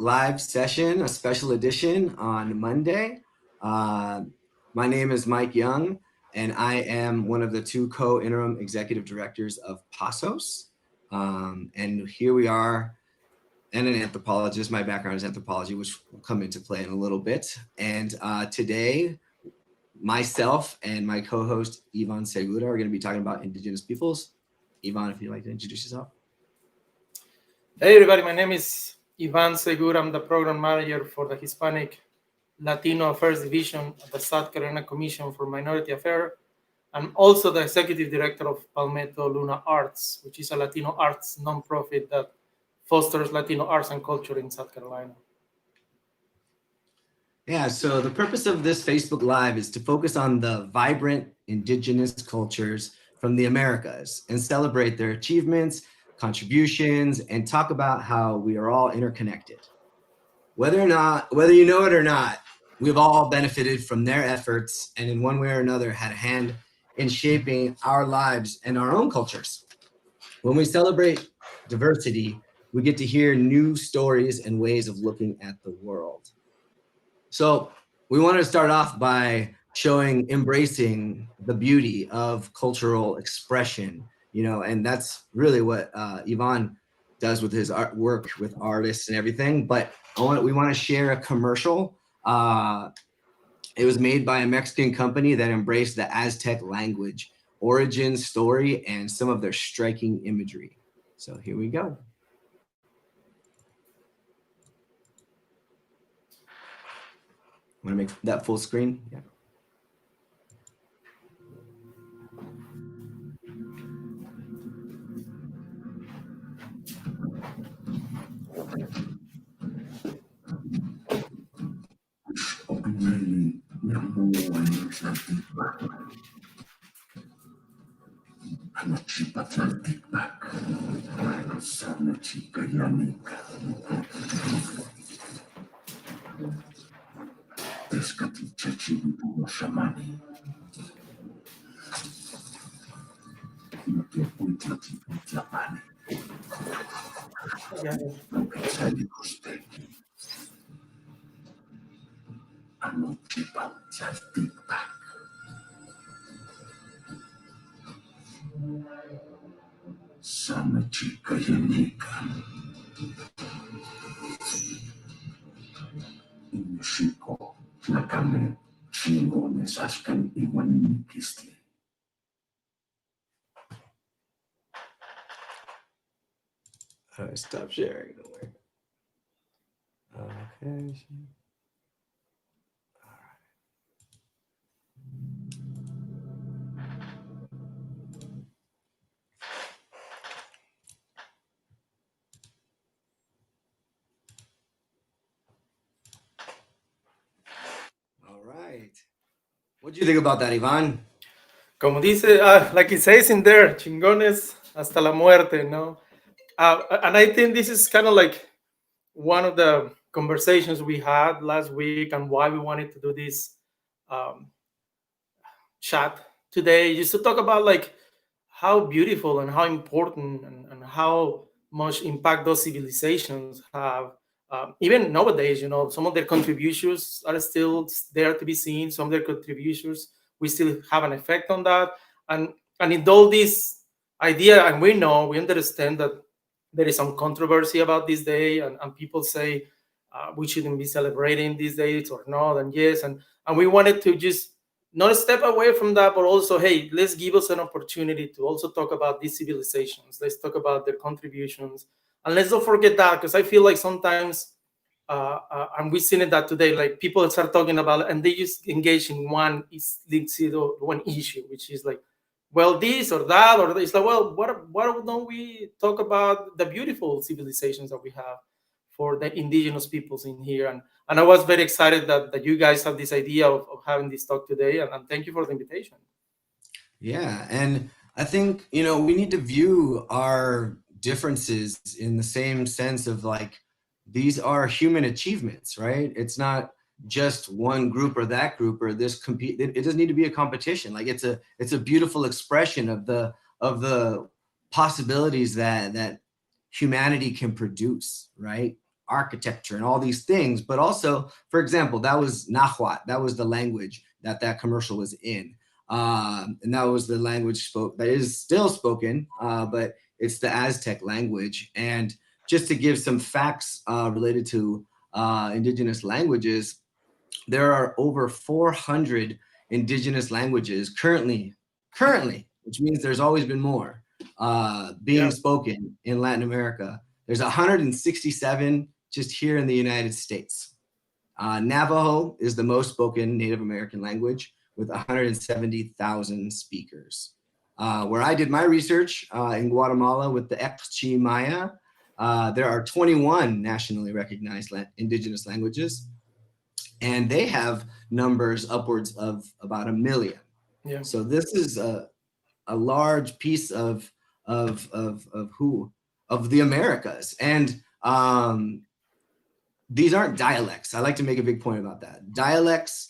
live session, a special edition on Monday. My name is Mike Young, and I am one of the two co-interim executive directors of PASOS. And here we are, and an anthropologist. My background is anthropology, which will come into play in a little bit. And today, myself and my co-host Ivan Segura are going to be talking about Indigenous peoples. Ivan, if you'd like to introduce yourself. Hey everybody, my name is Ivan Segura. I'm the program manager for the Hispanic Latino Affairs Division at the South Carolina Commission for Minority Affairs. I'm also the executive director of Palmetto Luna Arts, which is a Latino arts nonprofit that fosters Latino arts and culture in South Carolina. Yeah, so the purpose of this Facebook Live is to focus on the vibrant Indigenous cultures from the Americas and celebrate their achievements, contributions, and talk about how we are all interconnected. Whether you know it or not, we've all benefited from their efforts and in one way or another had a hand in shaping our lives and our own cultures. When we celebrate diversity, we get to hear new stories and ways of looking at the world. So we wanted to start off by embracing the beauty of cultural expression, and that's really what Ivan does with his work with artists and everything. But we want to share a commercial. It was made by a Mexican company that embraced the Aztec language, origin, story, and some of their striking imagery. So here we go. Want to make that full screen? Yeah. Stop sharing. Don't worry. Okay. All right. What do you think about that, Ivan? Como dice, like it says in there, chingones hasta la muerte, no? And I think this is kind of like one of the conversations we had last week and why we wanted to do this chat today, just to talk about like how beautiful and how important and how much impact those civilizations have. Even nowadays, some of their contributions are still there to be seen. Some of their contributions, we still have an effect on that. And in all this idea, and we understand that there is some controversy about this day, and people say we shouldn't be celebrating these days or not, and yes, and we wanted to just not step away from that, but also, hey, let's give us an opportunity to also talk about these civilizations. Let's talk about their contributions, and let's not forget that, because I feel like sometimes, and we've seen it that today, like people start talking about, and they just engage in one issue, which is like, well, this or that, or it's like, well, what don't we talk about the beautiful civilizations that we have for the indigenous peoples in here? And I was very excited that you guys have this idea of having this talk today, and thank you for the invitation. Yeah, and I think, we need to view our differences in the same sense of like, these are human achievements, right? It's not just one group or that group or this compete. It doesn't need to be a competition. Like it's a beautiful expression of the possibilities that humanity can produce, right? architecture and all these things. But also, for example, that was Nahuatl. That was the language that commercial was in. And that was the language that is still spoken, but it's the Aztec language. And just to give some facts related to indigenous languages, there are over 400 indigenous languages currently, which means there's always been more being spoken in Latin America. There's 167 just here in the United States. Navajo is the most spoken Native American language with 170,000 speakers. Where I did my research in Guatemala with the Ekchi Maya, there are 21 nationally recognized indigenous languages, and they have numbers upwards of about 1 million. Yeah. So this is a large piece of the Americas, and these aren't dialects. I like to make a big point about that. Dialects,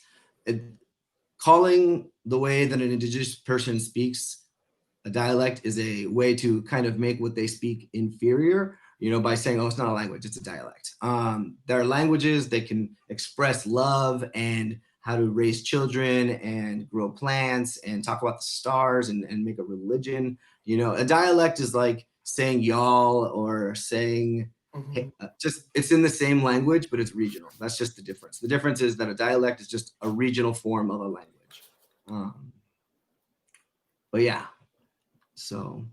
calling the way that an indigenous person speaks a dialect is a way to kind of make what they speak inferior, by saying, oh, it's not a language, it's a dialect. There are languages that can express love and how to raise children and grow plants and talk about the stars and make a religion. A dialect is like saying y'all or saying, hey, it's in the same language, but it's regional. That's just the difference. The difference is that a dialect is just a regional form of a language. But yeah, so.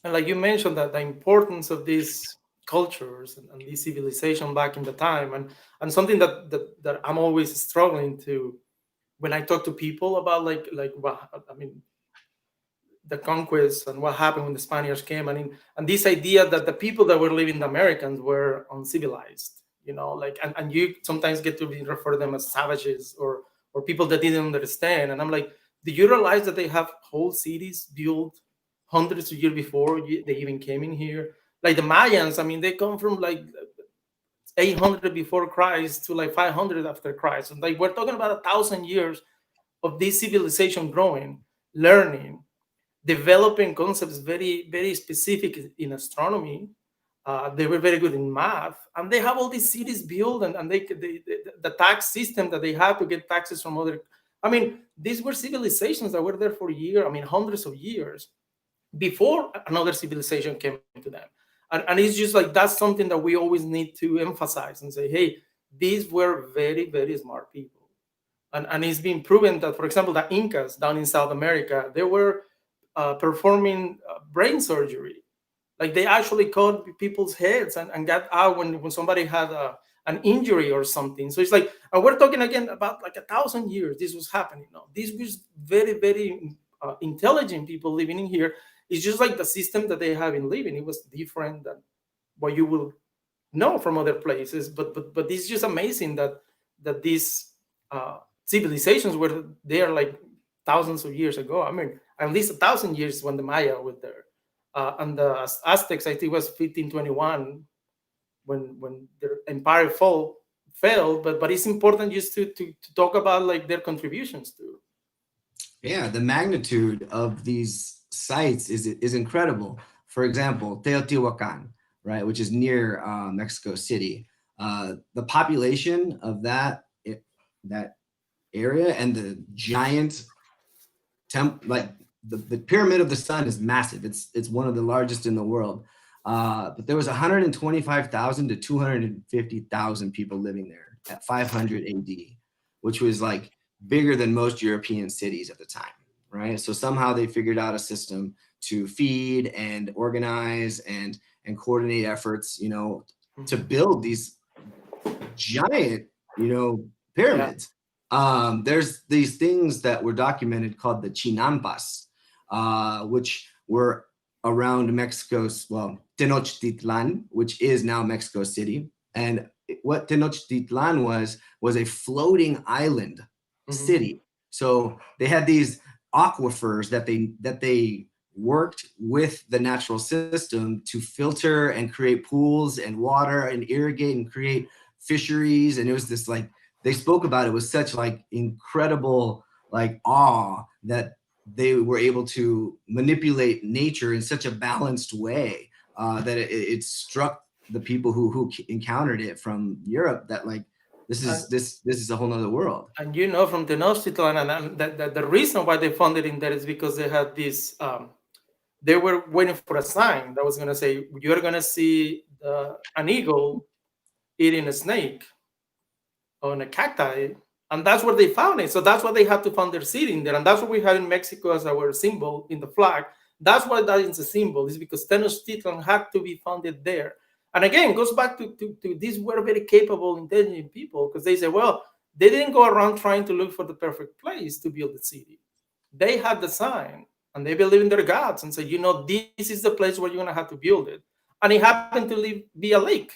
And like you mentioned, that the importance of these cultures and this civilization back in the time, and something that I'm always struggling to when I talk to people about like what I mean, the conquest and what happened when the Spaniards came, and this idea that the people that were living, the Americans, were uncivilized, and you sometimes get to refer to them as savages or people that didn't understand. And I'm like, do you realize that they have whole cities built hundreds of years before they even came in here? Like the Mayans, I mean, they come from like 800 before Christ to like 500 after Christ. And like we're talking about 1,000 years of this civilization growing, learning, developing concepts very, very specific in astronomy. They were very good in math, and they have all these cities built, and the tax system that they had to get taxes from other. I mean, these were civilizations that were there for years. I mean, hundreds of years before another civilization came to them. And it's just like that's something that we always need to emphasize and say, hey, these were very, very smart people. And it's been proven that, for example, the Incas down in South America, they were performing brain surgery. Like they actually cut people's heads and got out when somebody had an injury or something. So it's like, and we're talking again about like 1,000 years this was happening. No, this was very, very intelligent people living in here. It's just like the system that they have in living. It was different than what you will know from other places. But it's just amazing that these civilizations were there like thousands of years ago. I mean, at least 1,000 years when the Maya were there. And the Aztecs, I think it was 1521 when their empire fell. But it's important just to talk about like their contributions too. Yeah, the magnitude of these sites is incredible. For example, Teotihuacan, right, which is near Mexico City. The population of that area and the giant like the Pyramid of the Sun is massive. It's one of the largest in the world. But there was 125,000 to 250,000 people living there at 500 AD, which was like bigger than most European cities at the time, right? So somehow they figured out a system to feed and organize and coordinate efforts, to build these giant, pyramids. Yeah. There's these things that were documented called the Chinampas, which were around Mexico's, Tenochtitlan, which is now Mexico City. And what Tenochtitlan was a floating island city. So they had these aquifers that they worked with the natural system to filter and create pools and water and irrigate and create fisheries. And it was this like, they spoke about it with such like incredible like awe that they were able to manipulate nature in such a balanced way that it struck the people who encountered it from Europe that like this is a whole nother world. And from Tenochtitlan, and the reason why they found it in there is because they had this. They were waiting for a sign that was going to say, "You're going to see an eagle eating a snake on a cacti," and that's where they found it. So that's why they had to find their seed in there, and that's what we have in Mexico as our symbol in the flag. That's why that is a symbol. Is because Tenochtitlan had to be founded there. And again, it goes back to these were very capable, intelligent people, because they say, well, they didn't go around trying to look for the perfect place to build the city. They had the sign, and they believe in their gods and said, this is the place where you're going to have to build it. And it happened to be a lake.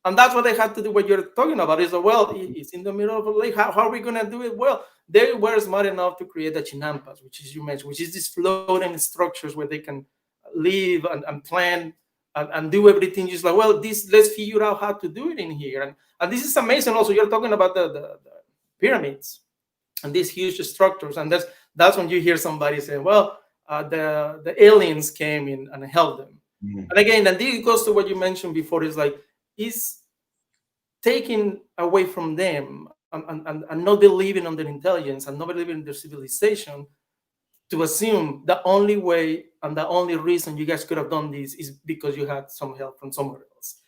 And that's what they had to do. What you're talking about is, well, it's in the middle of a lake. How are we going to do it? Well, they were smart enough to create the Chinampas, which is you mentioned, which is these floating structures where they can live and plan and do everything. Just like, well, let's figure out how to do it in here. And this is amazing. Also, you're talking about the pyramids and these huge structures, and that's when you hear somebody say, well, the aliens came in and helped them. Mm-hmm. And again, and this goes to what you mentioned before, is like, is taking away from them and not believing on their intelligence and not believing in their civilization, to assume the only way and the only reason you guys could have done this is because you had some help from somewhere else.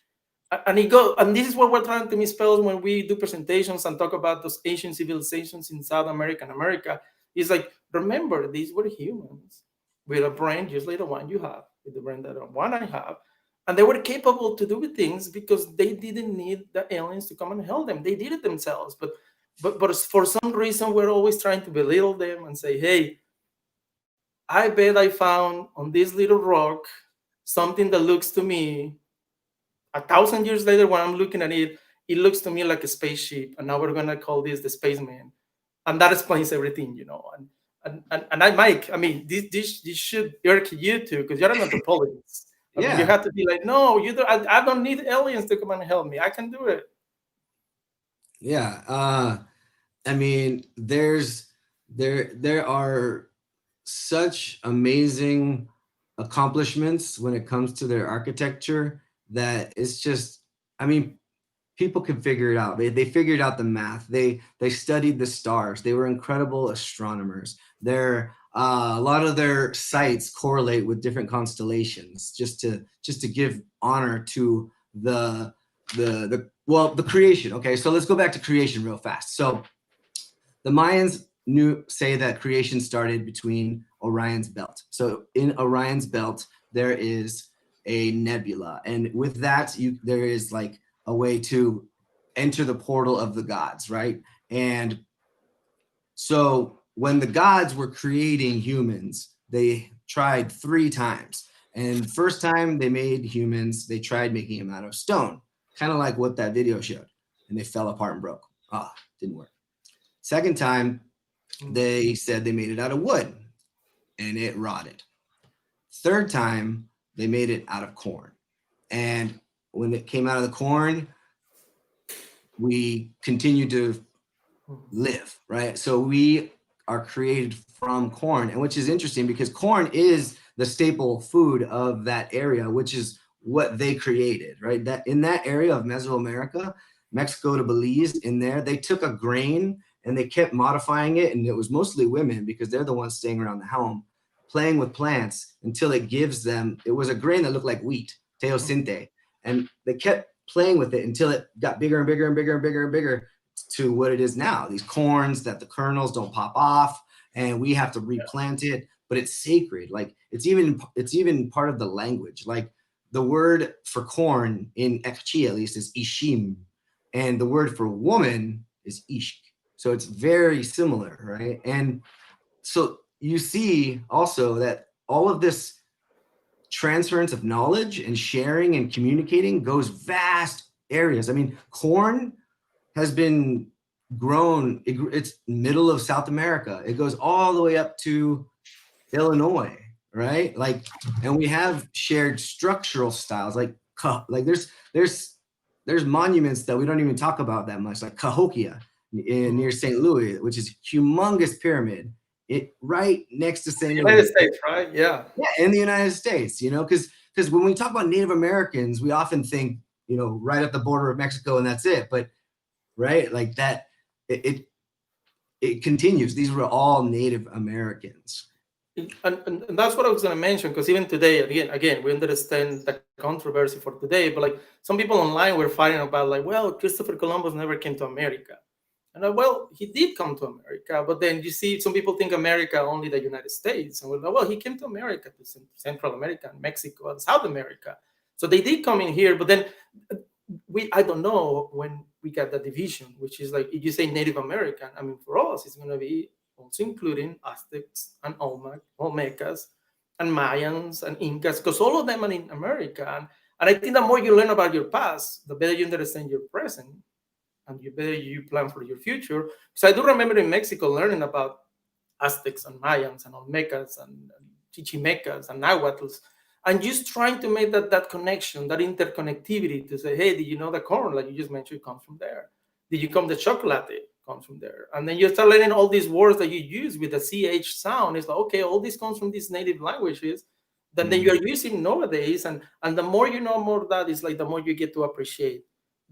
And this is what we're trying to misspell when we do presentations and talk about those ancient civilizations in South America and America. It's like, remember, these were humans with a brain just like the one you have, with the brain that the one I have. And they were capable to do things because they didn't need the aliens to come and help them. They did it themselves. But for some reason, we're always trying to belittle them and say, hey, I bet I found on this little rock something that looks to me 1,000 years later, when I'm looking at it, it looks to me like a spaceship. And now we're going to call this the spaceman. And that explains everything, And Mike, I mean, this should irk you too, because you're an anthropologist. I mean, you have to be like, no, you don't. I don't need aliens to come and help me. I can do it. Yeah, I mean, there are such amazing accomplishments when it comes to their architecture that it's just, I mean, people can figure it out. They figured out the math. They studied the stars. They were incredible astronomers. A lot of their sites correlate with different constellations, just to give honor to the creation. Okay, so let's go back to creation real fast. So the Mayans say that creation started between Orion's belt. So in Orion's belt there is a nebula, and with that there is like a way to enter the portal of the gods, right? And so when the gods were creating humans, they tried 3 times. And first time they made humans, they tried making them out of stone, kind of like what that video showed, and they fell apart and broke. Didn't work. Second time they said they made it out of wood, and it rotted. Third time they made it out of corn, and when it came out of the corn, we continue to live, right? So we are created from corn, and which is interesting because corn is the staple food of that area, which is what they created, right? That in that area of Mesoamerica, Mexico to Belize, in there, they took a grain and they kept modifying it, and it was mostly women because they're the ones staying around the home, playing with plants until it gives them, it was a grain that looked like wheat, teosinte, and they kept playing with it until it got bigger and bigger and bigger and bigger and bigger to what it is now, these corns that the kernels don't pop off and we have to replant it, but it's sacred. Like it's even part of the language. Like the word for corn in Ekchi at least is ishim, and the word for woman is ishk. So it's very similar, right? And so you see also that all of this transference of knowledge and sharing and communicating goes vast areas. I mean, corn has been grown, it's middle of South America. It goes all the way up to Illinois, right? Like, and we have shared structural styles, like there's monuments that we don't even talk about that much, like Cahokia near St. Louis, which is humongous pyramid. It right next to St. Louis. United States, right? Yeah. Yeah, in the United States, because because when we talk about Native Americans, we often think, you know, right at the border of Mexico and that's it. But right, like that, it continues. These were all Native Americans. And that's what I was going to mention, because even today, again, we understand the controversy for today, but like some people online were fighting about like, well, Christopher Columbus never came to America. And well, he did come to America, but then you see some people think America only the United States, and we're like, well, he came to America, to Central America, and Mexico, and South America. So they did come in here, but then I don't know when we got the division, which is like, if you say Native American, I mean, for us, it's going to be also including Aztecs and Olmecas and Mayans and Incas, because all of them are in America. And I think the more you learn about your past, the better you understand your present, and the better you plan for your future. So I do remember in Mexico learning about Aztecs and Mayans and Olmecas and Chichimecas and Nahuatls, and just trying to make that connection, that interconnectivity, to say, hey, did you know the corn, like you just mentioned, comes from there? Did you come the chocolate comes from there? And then you start learning all these words that you use with the CH sound. It's like, okay, all this comes from these native languages that then you're using nowadays. And the more you know more of that, is like the more you get to appreciate.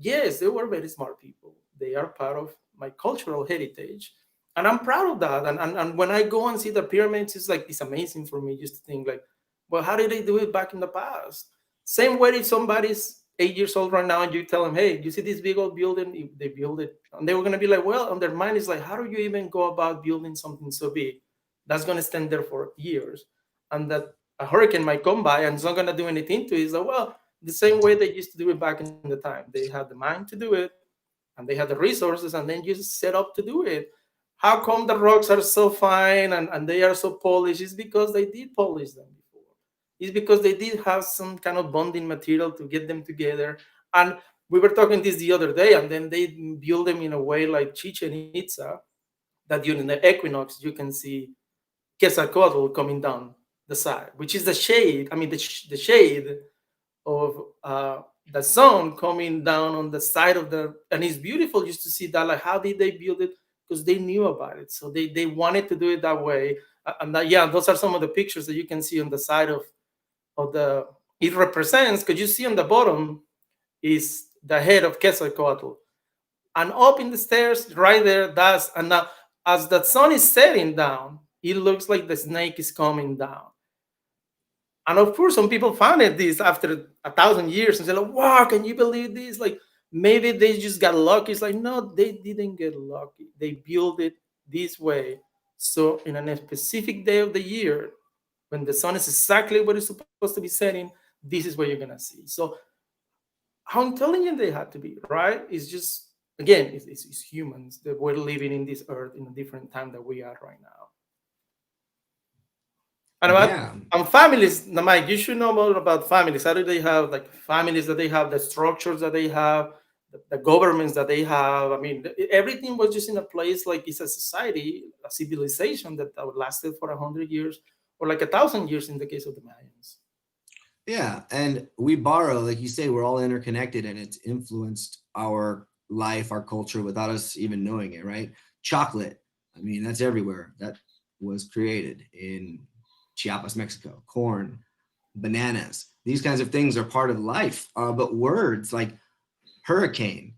Yes, they were very smart people. They are part of my cultural heritage. And I'm proud of that. And when I go and see the pyramids, it's like, it's amazing for me just to think like, well, how did they do it back in the past? Same way if somebody's 8 years old right now and you tell them, hey, you see this big old building? They build it. And they were going to be like, well, on their mind is like, how do you even go about building something so big that's going to stand there for years? And that a hurricane might come by and it's not going to do anything to it. It's like, well, the same way they used to do it back in the time. They had the mind to do it, and they had the resources, and then just set up to do it. How come the rocks are so fine and they are so polished? It's because they did polish them before. It's because they did have some kind of bonding material to get them together. And we were talking this the other day, and then they build them in a way like Chichen Itza, that during the equinox you can see Quetzalcoatl coming down the side, which is the shade. I mean, the shade of the sun coming down on the side of and it's beautiful just to see that. Like, how did they build it? Because they knew about it, so they wanted to do it that way. And that, yeah, those are some of the pictures that you can see on the side of the. It represents, because you see on the bottom is the head of Quetzalcoatl, and up in the stairs right there, that's, and now as the sun is setting down, it looks like the snake is coming down. And of course, some people found it this after 1,000 years and said, like, wow, can you believe this? Like, maybe they just got lucky. It's like, no, they didn't get lucky. They built it this way. So in a specific day of the year, when the sun is exactly where it's supposed to be setting, this is what you're going to see. So how intelligent they had to be, right? It's just, again, it's humans that we're living in this earth in a different time that we are right now. And about families, Mike, you should know more about families. How do they have like families that they have, the structures that they have, the governments that they have? I mean, everything was just in a place like it's a society, a civilization that lasted for 100 years or like 1,000 years in the case of the Mayans. Yeah, and we borrow, like you say, we're all interconnected, and it's influenced our life, our culture, without us even knowing it, right? Chocolate, I mean, that's everywhere. That was created in Chiapas, Mexico. Corn, bananas, these kinds of things are part of life. But words like hurricane,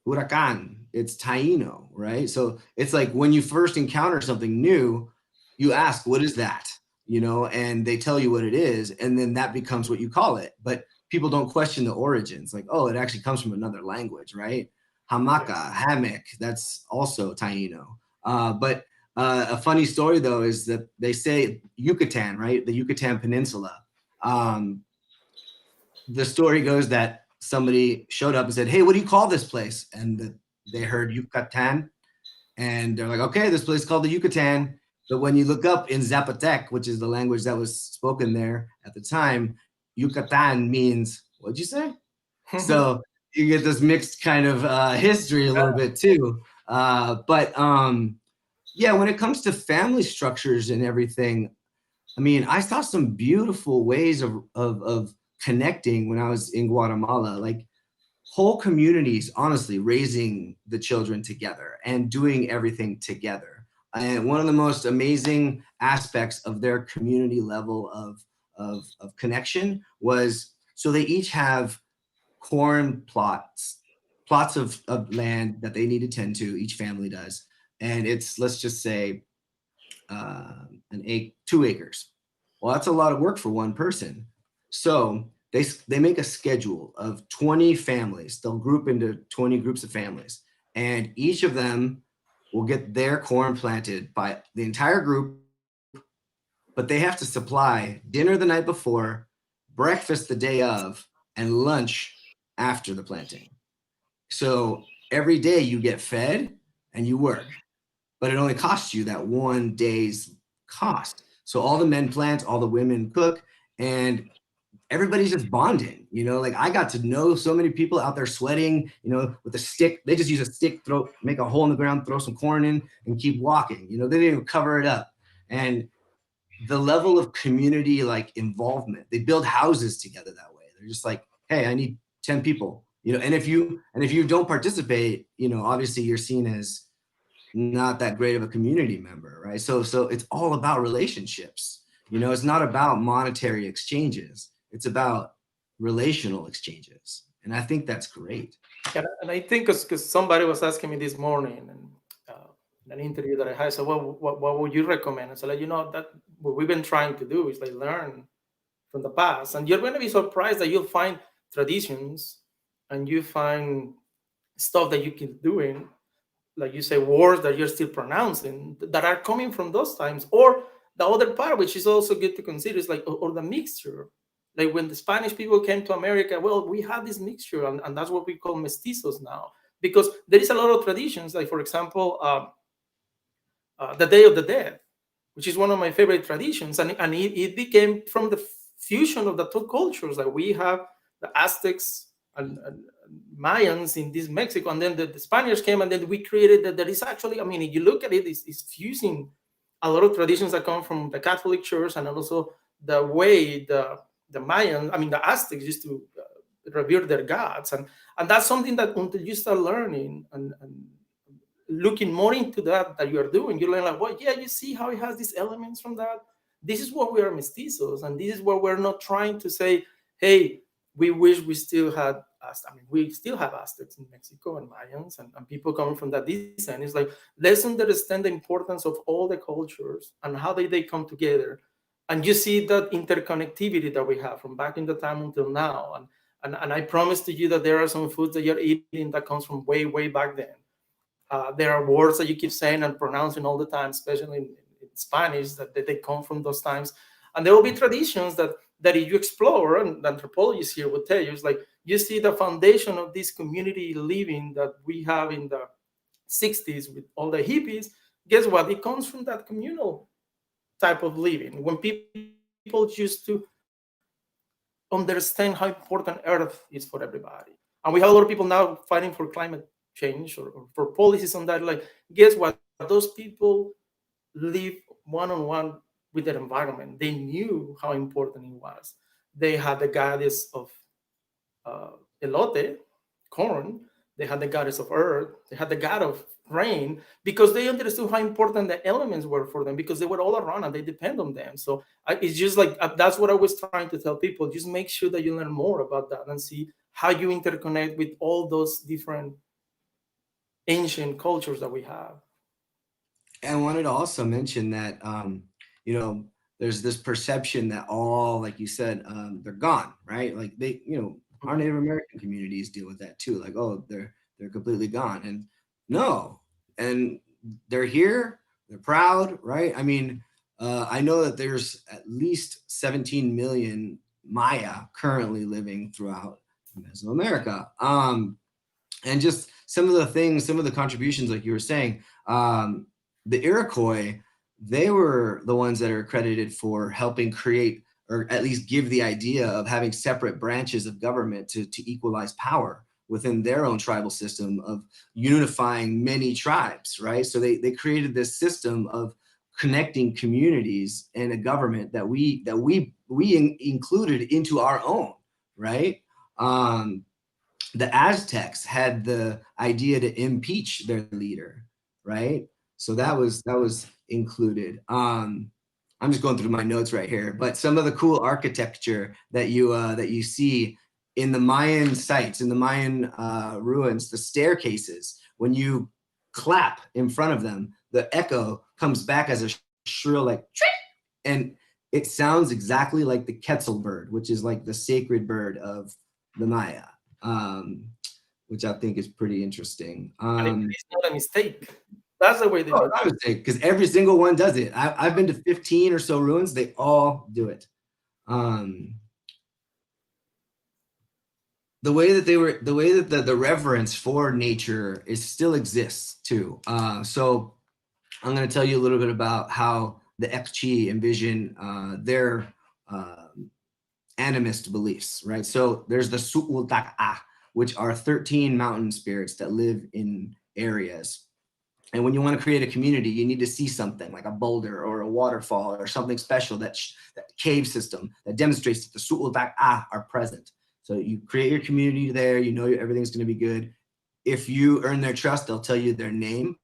huracan, it's Taino, right? So it's like when you first encounter something new, you ask, what is that? You know, and they tell you what it is, and then that becomes what you call it. But people don't question the origins, like, oh, it actually comes from another language, right? Hamaca, hammock, that's also Taino. But a funny story, though, is that they say Yucatan, right? The Yucatan Peninsula. The story goes that somebody showed up and said, hey, what do you call this place? And they heard Yucatan, and they're like, okay, this place is called the Yucatan. But when you look up in Zapotec, which is the language that was spoken there at the time, Yucatan means, what'd you say? So you get this mixed kind of history a little bit too. But yeah, when it comes to family structures and everything, I mean, I saw some beautiful ways of connecting when I was in Guatemala, like whole communities, honestly, raising the children together and doing everything together. And one of the most amazing aspects of their community level of connection was, so they each have corn plots of land that they need to tend to, each family does. And it's, let's just say, 2 acres. Well, that's a lot of work for one person. So they make a schedule of 20 families. They'll group into 20 groups of families, and each of them will get their corn planted by the entire group, but they have to supply dinner the night before, breakfast the day of, and lunch after the planting. So every day you get fed and you work, but it only costs you that one day's cost. So all the men plant, all the women cook, and everybody's just bonding. Like I got to know so many people out there sweating, with a stick. They just use a stick, make a hole in the ground, throw some corn in, and keep walking. They didn't even cover it up. And the level of community like involvement, they build houses together that way. They're just like, hey, I need 10 people, and if you don't participate, obviously you're seen as not that great of a community member, right? So it's all about relationships. It's not about monetary exchanges. It's about relational exchanges. And I think that's great. And I think because somebody was asking me this morning, and in an interview that I had, so what would you recommend? And so, like, that what we've been trying to do is like learn from the past, and you're going to be surprised that you'll find traditions and you find stuff that you keep doing, like you say, words that you're still pronouncing that are coming from those times. Or the other part, which is also good to consider, is like, or the mixture. Like when the Spanish people came to America, well, we had this mixture, and that's what we call mestizos now, because there is a lot of traditions. Like, for example, the Day of the Dead, which is one of my favorite traditions, and it became from the fusion of the two cultures. Like we have the Aztecs and Mayans in this Mexico, and then the Spaniards came, and then we created that. There is actually, I mean, if you look at it, it's fusing a lot of traditions that come from the Catholic Church, and also the way the Mayans, I mean, the Aztecs used to revere their gods, and that's something that until you start learning and looking more into that you're doing, you learn like, well, yeah, you see how it has these elements from that. This is what we are mestizos, and this is what we're not trying to say, hey, we wish we still had, I mean, we still have Aztecs in Mexico and Mayans and people coming from that descent. It's like, let's understand the importance of all the cultures and how they come together. And you see that interconnectivity that we have from back in the time until now. And I promise to you that there are some foods that you're eating that comes from way, way back then. There are words that you keep saying and pronouncing all the time, especially in Spanish, that they come from those times. And there will be traditions that if you explore, and the anthropologists here will tell you, it's like you see the foundation of this community living that we have in the 60s with all the hippies. Guess what? It comes from that communal type of living, when people used to understand how important Earth is for everybody. And we have a lot of people now fighting for climate change or for policies on that. Like, guess what? Those people live one-on-one with their environment. They knew how important it was. They had the goddess of elote, corn. They had the goddess of earth. They had the god of rain, because they understood how important the elements were for them, because they were all around and they depend on them. So it's just like, that's what I was trying to tell people. Just make sure that you learn more about that and see how you interconnect with all those different ancient cultures that we have. I wanted to also mention that, there's this perception that all, like you said, they're gone, right? Like our Native American communities deal with that too. Like, oh, they're completely gone. And no, and they're here, they're proud, right? I mean, I know that there's at least 17 million Maya currently living throughout Mesoamerica. And just some of the things, some of the contributions, like you were saying, the Iroquois, they were the ones that are credited for helping create, or at least give the idea of having separate branches of government to equalize power within their own tribal system of unifying many tribes, right? So they created this system of connecting communities and a government that we included into our own, right? The Aztecs had the idea to impeach their leader, right? So that was included. I'm just going through my notes right here, but some of the cool architecture that you see in the Mayan sites, in the Mayan ruins, the staircases, when you clap in front of them, the echo comes back as a shrill like, and it sounds exactly like the Quetzal bird, which is like the sacred bird of the Maya, which I think is pretty interesting. And it's not a mistake. That's the way they do it. I would say, because every single one does it. I've been to 15 or so ruins. They all do it. The way that the reverence for nature is still exists too. So I'm going to tell you a little bit about how the Ekchi envision their animist beliefs, right? So there's the Su'ultak'a, which are 13 mountain spirits that live in areas. And when you want to create a community, you need to see something like a boulder or a waterfall or something special, that cave system that demonstrates that the Su'ultak'a are present. So you create your community there, you know everything's going to be good. If you earn their trust, they'll tell you their name,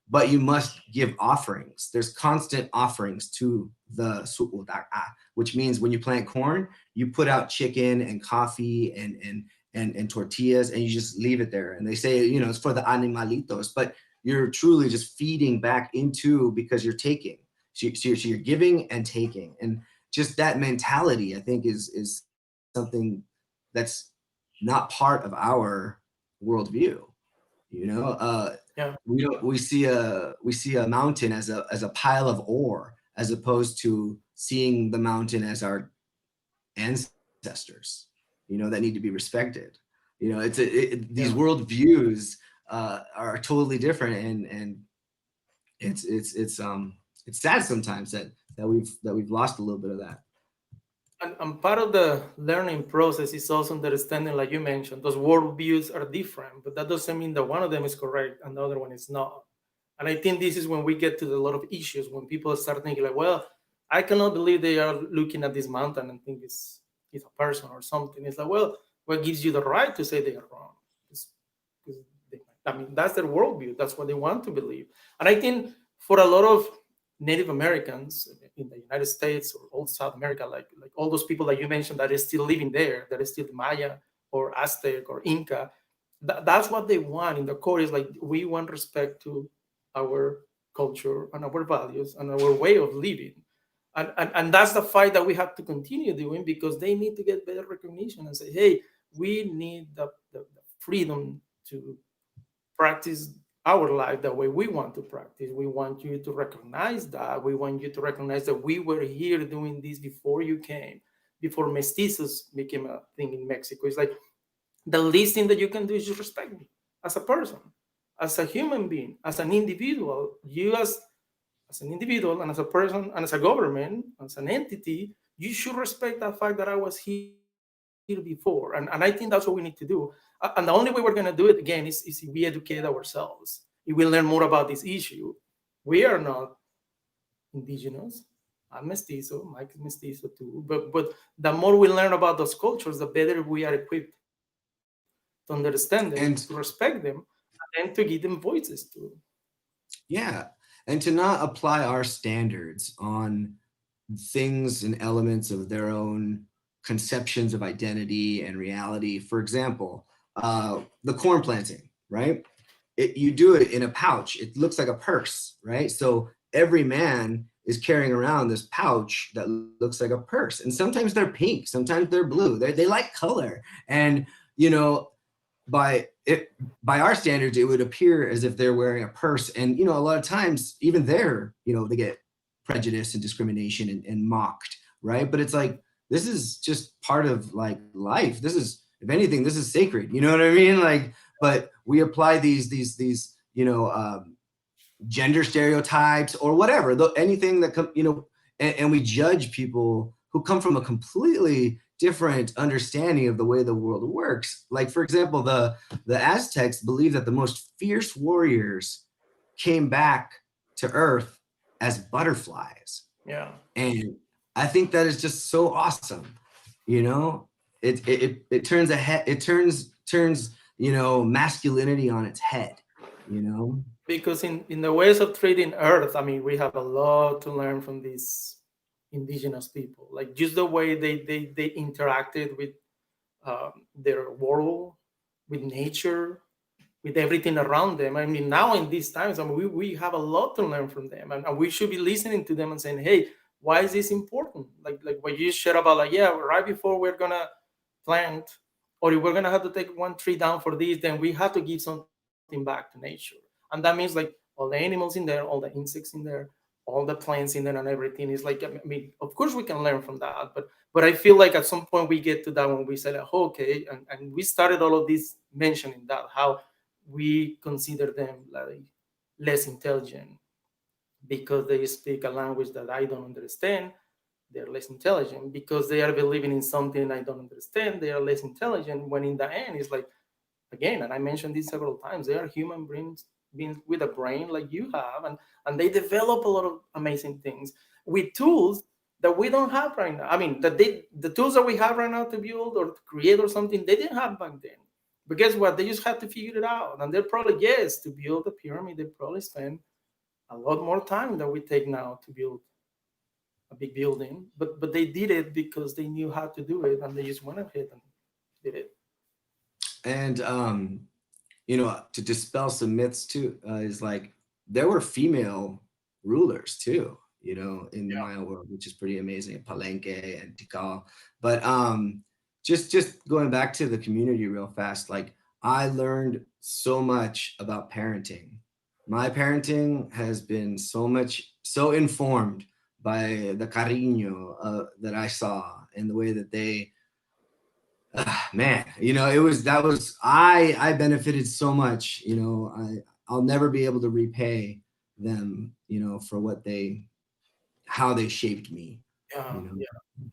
but you must give offerings. There's constant offerings to the Su'ultak'a, which means when you plant corn, you put out chicken and coffee and tortillas, and you just leave it there. And they say, you know, it's for the animalitos, but you're truly just feeding back into, because you're taking. So you're giving and taking. And just that mentality, I think, is something that's not part of our worldview. You know, Yeah. we see a mountain as a pile of ore, as opposed to seeing the mountain as our ancestors, you know, that need to be respected. You know, these worldviews are totally different, and it's sad sometimes that we've lost a little bit of that. And part of the learning process is also understanding, like you mentioned, those worldviews are different, but that doesn't mean that one of them is correct and the other one is not. And I think this is when we get to a lot of issues, when people start thinking like, well, I cannot believe they are looking at this mountain and think it's a person or something. It's like, well, what gives you the right to say they are wrong? I mean, that's their worldview. That's what they want to believe. And I think for a lot of Native Americans in the United States or old South America, like all those people that you mentioned that is still living there, that is still Maya or Aztec or Inca, that's what they want in the core. Is like, we want respect to our culture and our values and our way of living. And that's the fight that we have to continue doing, because they need to get better recognition and say, hey, we need the freedom to practice our life the way we want to practice. We want you to recognize that. We want you to recognize that we were here doing this before you came, before mestizos became a thing in Mexico. It's like, the least thing that you can do is just respect me as a person, as a human being, as an individual. You as an individual and as a person and as a government, as an entity, you should respect the fact that I was here before. And I think that's what we need to do. And the only way we're going to do it, again, is if we educate ourselves. If we learn more about this issue. We are not indigenous. I'm mestizo, Mike is mestizo too. But the more we learn about those cultures, the better we are equipped to understand them, and to respect them, and to give them voices too. Yeah, and to not apply our standards on things and elements of their own conceptions of identity and reality. For example, the corn planting, right? You do it in a pouch. It looks like a purse, right? So every man is carrying around this pouch that looks like a purse. And sometimes they're pink, sometimes they're blue. They like color. And, you know, by our standards, it would appear as if they're wearing a purse. And, you know, a lot of times, even there, you know, they get prejudice and discrimination and mocked, right? But it's like, this is just part of like life. This is, if anything, this is sacred. You know what I mean? Like, but we apply these you know, gender stereotypes or whatever, anything that you know, and we judge people who come from a completely different understanding of the way the world works. Like, for example, the Aztecs believe that the most fierce warriors came back to Earth as butterflies. Yeah. And I think that is just so awesome. You know, it turns you know, masculinity on its head. you know? Because in the ways of treating Earth, I mean, we have a lot to learn from these indigenous people. Like just the way they interacted with their world, with nature, with everything around them. I mean, now in these times, I mean, we have a lot to learn from them, and we should be listening to them and saying, "Hey, why is this important?" Like what you shared about, like, yeah, right before we're gonna plant, or if we're gonna have to take one tree down for this, then we have to give something back to nature, and that means like all the animals in there, all the insects in there, all the plants in there, and everything is like. I mean, of course we can learn from that, but I feel like at some point we get to that when we say, like, oh, okay, and we started all of this mentioning that how we consider them like less intelligent because they speak a language that I don't understand. They're less intelligent because they are believing in something I don't understand. They are less intelligent. When in the end, it's like, again, and I mentioned this several times, they are human beings with a brain like you have, and they develop a lot of amazing things with tools that we don't have right now. I mean, the tools that we have right now to build or to create or something, they didn't have back then. But guess what? They just had to figure it out. And they're probably, yes, to build a pyramid, they probably spend a lot more time than we take now to build a big building. But they did it because they knew how to do it, and they just went ahead and did it. And you know, to dispel some myths too, is like there were female rulers too, you know, in the Maya world, which is pretty amazing. Palenque and Tikal. But just going back to the community real fast, like I learned so much about parenting. My parenting has been so informed by the cariño that I saw and the way that they man, you know, I benefited so much, you know. I'll never be able to repay them, you know, for how they shaped me, Yeah, you know. yeah.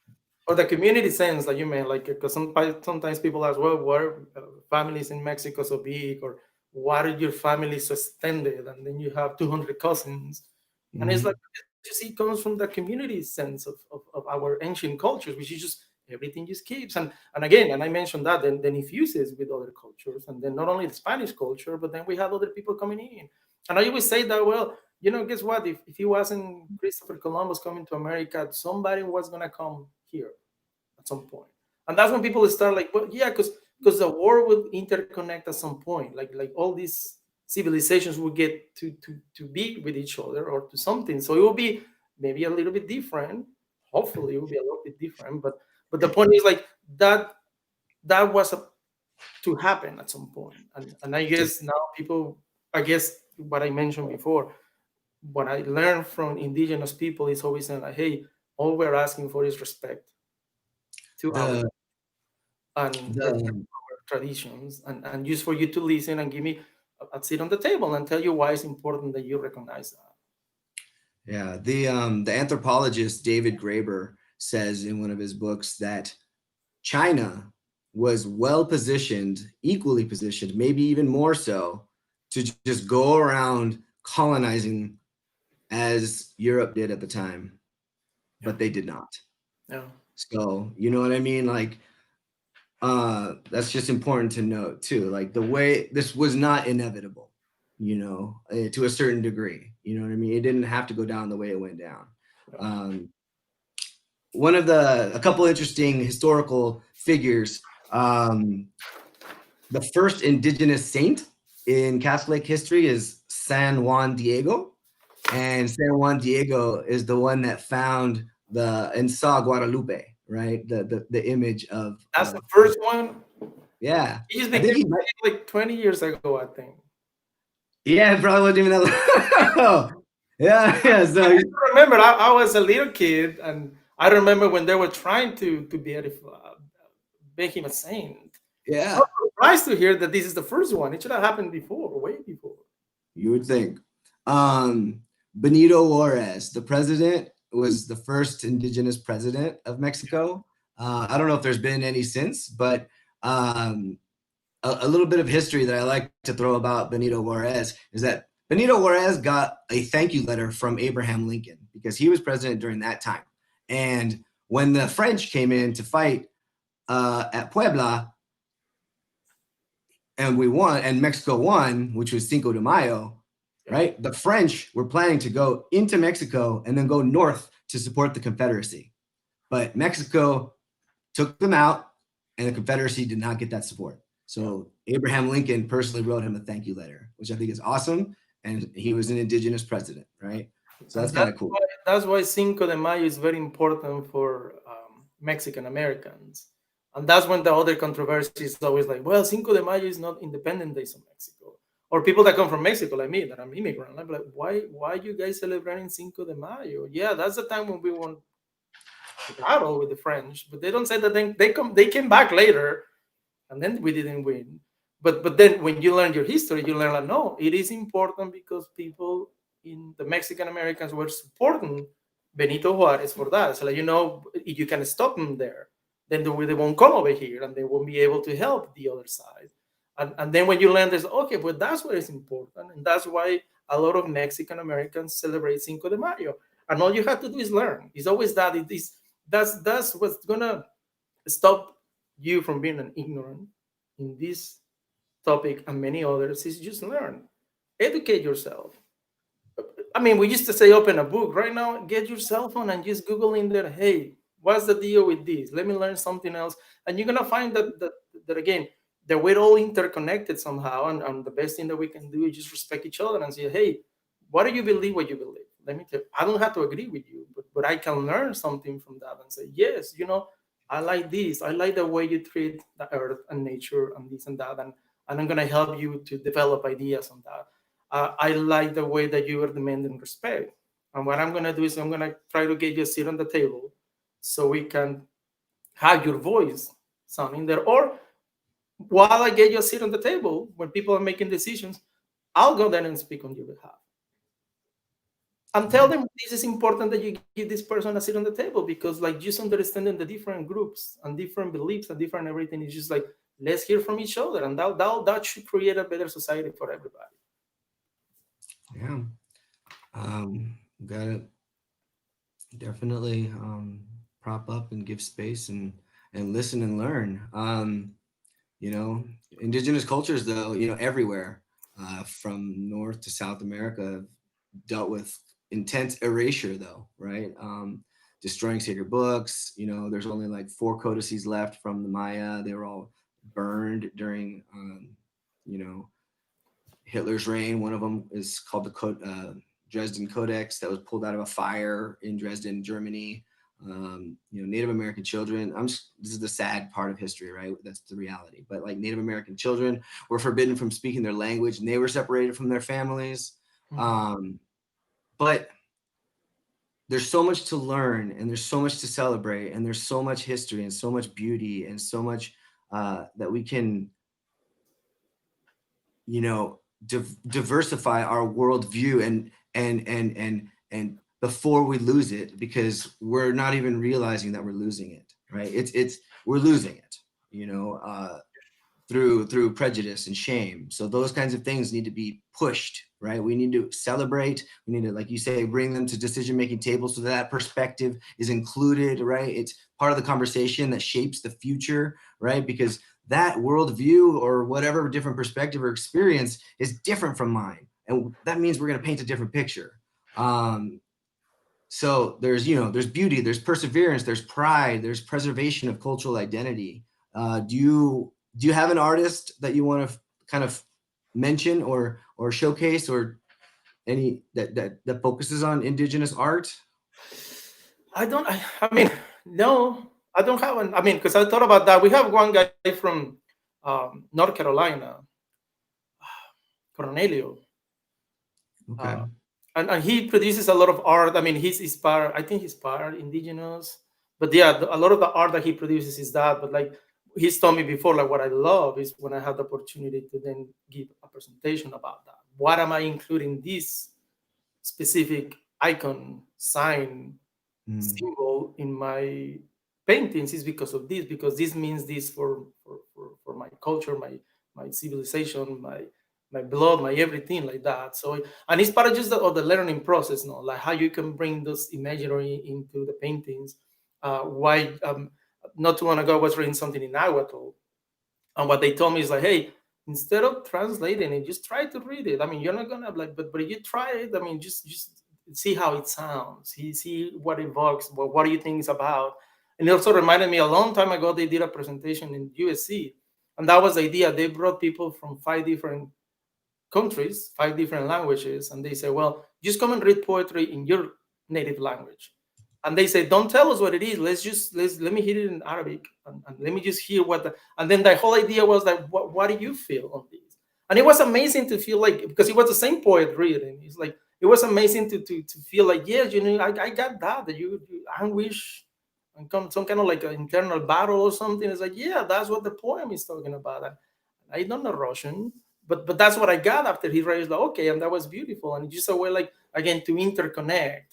Or the community sense that you meant, like, because sometimes people ask, well, why are families in Mexico so big, or why are your family so extended, and then you have 200 cousins, and it's like, Mhm. you see, it comes from the community sense of our ancient cultures, which is just everything just keeps, and again, and I mentioned that, then it fuses with other cultures, and then not only the Spanish culture, but then we have other people coming in, and I always say that, well, you know, guess what? If it wasn't Christopher Columbus coming to America, somebody was gonna come here at some point. And that's when people start like, well, yeah, because the world will interconnect at some point. Like all these civilizations will get to be with each other or to something. So it will be maybe a little bit different. Hopefully it will be a little bit different. But the point is like that was to happen at some point. And I guess now people, I guess what I mentioned before, what I learned from indigenous people is always saying like, hey, all we're asking for is respect to our The and respect the our traditions, and just for you to listen and give me a seat on the table and tell you why it's important that you recognize that. yeah, the anthropologist David Graeber says in one of his books that China was well positioned, equally positioned, maybe even more so, to just go around colonizing as Europe did at the time, Yeah, but they did not. yeah, So, you know what I mean? Like, that's just important to note too. Like the way this was not inevitable, you know, to a certain degree. You know what I mean? It didn't have to go down the way it went down. yeah. Um, a couple interesting historical figures. The first indigenous saint in Catholic history is San Juan Diego. And San Juan Diego is the one that found and saw Guadalupe, right? The image That's the first one. yeah. He just I think became he might, like 20 years ago, I think. yeah, it probably wasn't even that long. Yeah, yeah. So I remember I was a little kid, and I remember when they were trying to make him a saint. I yeah, was surprised to hear that this is the first one. It should have happened before, way before. you would think. Um, Benito Juarez, the president, was the first indigenous president of Mexico. I don't know if there's been any since, but um, a little bit of history that I like to throw about Benito Juarez is that Benito Juarez got a thank you letter from Abraham Lincoln because he was president during that time. And when the French came in to fight at Puebla, and we won, and Mexico won, which was Cinco de Mayo, right? The French were planning to go into Mexico and then go north to support the Confederacy. But Mexico took them out, and the Confederacy did not get that support. So Abraham Lincoln personally wrote him a thank you letter, which I think is awesome. And he was an indigenous president, right? So that's kind of cool. That's why Cinco de Mayo is very important for Mexican Americans. And that's when the other controversy is always like, well, Cinco de Mayo is not Independent Days of Mexico. Or people that come from Mexico, like me, that I'm immigrant. I'm like, why you guys celebrating Cinco de Mayo? Yeah, that's the time when we won the battle with the French. But they don't say that they came back later, and then we didn't win. But then when you learn your history, you learn like, no, it is important because people in the Mexican Americans were supporting Benito Juarez for that. So like, if you can stop them there, then they won't come over here and they won't be able to help the other side. And then when you learn this, okay, well, that's what is important. And that's why a lot of Mexican Americans celebrate Cinco de Mayo. And all you have to do is learn. It's always that. That's what's gonna stop you from being an ignorant in this topic and many others, is just learn, educate yourself. I mean, we used to say open a book. Right now, get your cell phone and just Google in there, hey, what's the deal with this? Let me learn something else. And you're gonna find that again, that we're all interconnected somehow. And the best thing that we can do is just respect each other and say, hey, what do you believe what you believe? Let me tell you, I don't have to agree with you, but I can learn something from that and say, yes, I like this. I like the way you treat the earth and nature and this and that. And I'm gonna help you to develop ideas on that. I like the way that you are demanding respect. And what I'm going to do is I'm going to try to get you a seat on the table so we can have your voice sounding there. Or while I get you a seat on the table, when people are making decisions, I'll go there and speak on your behalf. And tell them this is important that you give this person a seat on the table, because like just understanding the different groups and different beliefs and different everything is just like, let's hear from each other. And that should create a better society for everybody. Yeah. Gotta definitely prop up and give space and listen and learn. Indigenous cultures, though, everywhere from North to South America dealt with intense erasure, though, right? Destroying sacred books. There's only like 4 codices left from the Maya. They were all burned during, Hitler's reign. One of them is called the Dresden Codex, that was pulled out of a fire in Dresden, Germany. Native American children. This is the sad part of history, right? That's the reality. But like Native American children were forbidden from speaking their language, and they were separated from their families. But there's so much to learn, and there's so much to celebrate, and there's so much history and so much beauty and so much that we can, diversify our worldview and before we lose it, because we're not even realizing that we're losing it, right? We're losing it, through prejudice and shame. So those kinds of things need to be pushed, right? We need to celebrate. We need to, like you say, bring them to decision-making tables so that perspective is included, right? It's part of the conversation that shapes the future, right? Because that worldview or whatever different perspective or experience is different from mine. And that means we're going to paint a different picture. So there's beauty, there's perseverance, there's pride, there's preservation of cultural identity. Do you have an artist that you want to kind of mention or showcase, or any that focuses on indigenous art? I mean, no, I don't have one. I mean, because I thought about that. We have one guy from North Carolina, Cornelio. Okay. And he produces a lot of art. I mean, I think he's part indigenous, but yeah, a lot of the art that he produces is that. But like he's told me before, like what I love is when I have the opportunity to then give a presentation about that. What am I including this specific icon, sign, symbol in my paintings is because of this, because this means this for my culture, my civilization, my blood, my everything, like that. So, and it's part of just the learning process, no, like how you can bring those imagery into the paintings. Why not too long ago I was reading something in Nahuatl, and what they told me is like, hey, instead of translating it, just try to read it. I mean, you're not gonna like, but if you try it, I mean, just see how it sounds. See what it evokes. What do you think it's about? And it also reminded me a long time ago they did a presentation in USC, and that was the idea. They brought people from 5 different countries, 5 different languages, and they say, well, just come and read poetry in your native language. And they say, don't tell us what it is. Let me hear it in Arabic, and let me just hear and then the whole idea was that, what do you feel on this? And it was amazing to feel like, because it was the same poet reading. It's like, it was amazing to feel like, yes, I got that you anguish and some kind of like an internal battle or something. It's like, yeah, that's what the poem is talking about. And I don't know Russian, but that's what I got after he read. Like, okay, and that was beautiful. And just a way, like, again, to interconnect,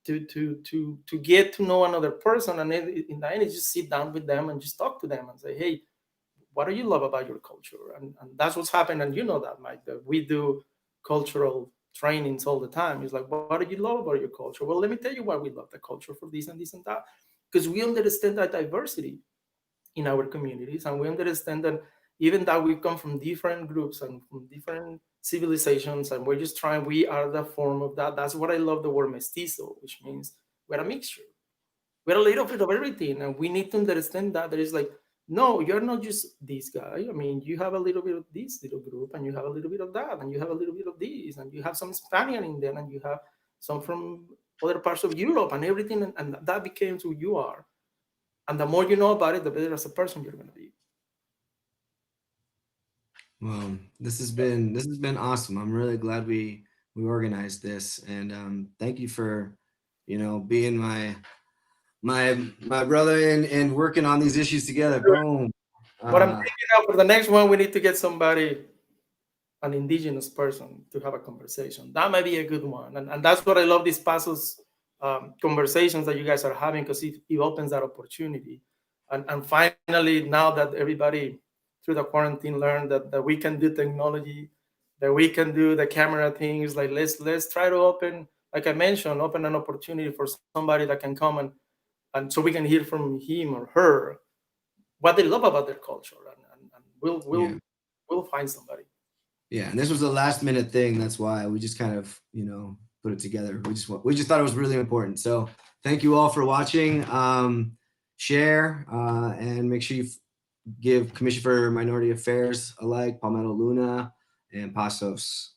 to get to know another person, and then in the end, just sit down with them and just talk to them and say, hey, what do you love about your culture? And that's what's happened. And you know that, Mike, that we do cultural trainings all the time. It's like, what do you love about your culture? Well, let me tell you why we love the culture for this and this and that, because we understand that diversity in our communities, and we understand that even that we come from different groups and from different civilizations, and we're just trying, we are the form of that. That's what I love the word mestizo, which means we're a mixture. We're a little bit of everything, and we need to understand that there is like, no, you're not just this guy. I mean, you have a little bit of this little group, and you have a little bit of that, and you have a little bit of this, and you have some Spaniard in there, and you have some from other parts of Europe, and everything, and that becomes who you are. And the more you know about it, the better as a person you're going to be. Well, this has been awesome. I'm really glad we organized this, and thank you for, being my brother and working on these issues together. Boom. What I'm thinking now for the next one, we need to get somebody, an indigenous person, to have a conversation. That might be a good one. And that's what I love, these PASOS conversations that you guys are having, because it opens that opportunity. And finally, now that everybody through the quarantine learned that we can do technology, that we can do the camera things, like let's try to open, like I mentioned, open an opportunity for somebody that can come and so we can hear from him or her what they love about their culture, and we'll find somebody. Yeah, and this was a last minute thing. That's why we just kind of, put it together. We just thought it was really important. So thank you all for watching. Share and make sure you give Commission for Minority Affairs a like, Palmetto Luna, and PASOS